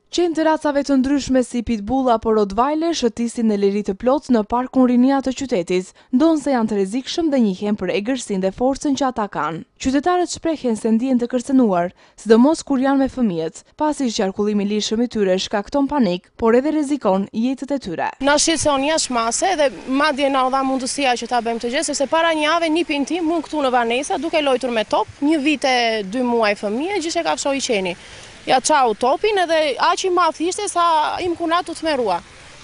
Qenë të racave të ndryshme si pitbull apo rottweiler shëtisin në liri të plot në parkun Rinia të qytetit, ndonë se janë të rrezikshëm dhe njihen për egërsinë dhe forcën që ata kanë. Qytetarët shprehen se ndihen të kërcënuar, sidomos kur janë me fëmijët, pasi qarkullimi i lirshëm i tyre shkakton panik, por edhe rrezikon jetët e tyre. Na shqetëson jashtë mase dhe madje na u dha mundësia që ta bëjmë të gjë, sepse para një jave një pintim mund këtu në Varnesa duke lojtur me top, 1 vit e 2 muaj fëmijë, gjithë e ka fshoi qeni. Ja qau topin edhe aq i madh ishte sa im kunat u thmerua.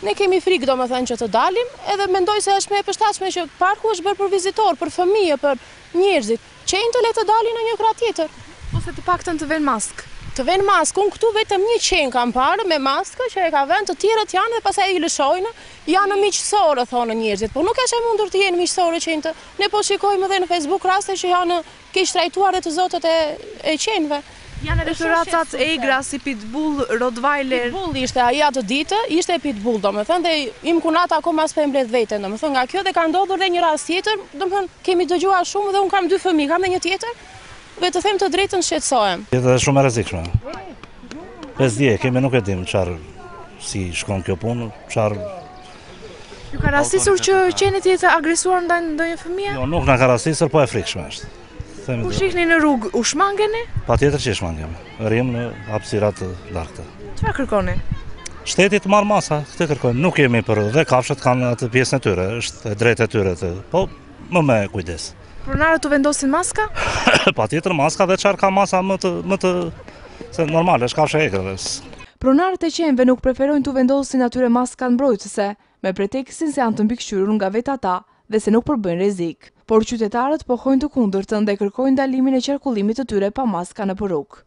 Ne kemi frikë domethënë që të dalim, edhe mendoj se është më e përshtatshme që parku është bërë për vizitor, për fëmijë, për njerëzit. Qenë të le të dalin në një krah tjetër. Ose të paktën të vënë maskë. Të vënë maskë, unë këtu vetëm një qenë kam parë me maskë që e ka vënë, të tjerët janë dhe pastaj i lëshojnë, janë miqësorë thonë njerëzit, por nuk është e mundur të jenë miqësorë qenë. Ne po shikojmë edhe në Facebook raste që janë keq trajtuar të zotët e qenëve. Janë edhe racat egra si pitbull, rottweiler. Pitbull ishte ai atë ditë, ishte pitbull domethënë dhe im kunata akoma s'po e mbledh veten domethënë nga kjo dhe ka ndodhur edhe një rast tjetër, domethënë kemi dëgjuar shumë dhe un kam 2 fëmijë, kam edhe një tjetër. Dhe të them të drejtën shqetësohem. Është shumë e rrezikshme. 5 ditë kemi nuk e dim çfarë si shkon kjo punë, çfarë. Ju ka rastisur që qenë të jetë agresuar ndaj ndonjë fëmie? Jo, nuk na ka rastisur, po e frikshme është. Kur shihni në rrugë, u shmangeni? Patjetër që shmangem. Rrim në hapësira të larta. Çfarë kërkoni? Shteti të marr masa, këtë kërkojmë. Nuk jemi për dhe kafshët kanë atë pjesën e tyre, është e drejtë e tyre të. Po më me kujdes. Pronarët u vendosin maska? Patjetër maska dhe çfarë ka masa më të se normale, është kafshë egrave. Pronarët e qenëve nuk preferojnë të vendosin atyre maska mbrojtëse, me pretekstin se janë të mbikëqyrur nga vetë ata dhe se nuk përbëjnë rrezik. Por qytetarët pohojnë të kundërtën dhe kërkojnë ndalimin e qarkullimit të tyre pa maska në rrugë.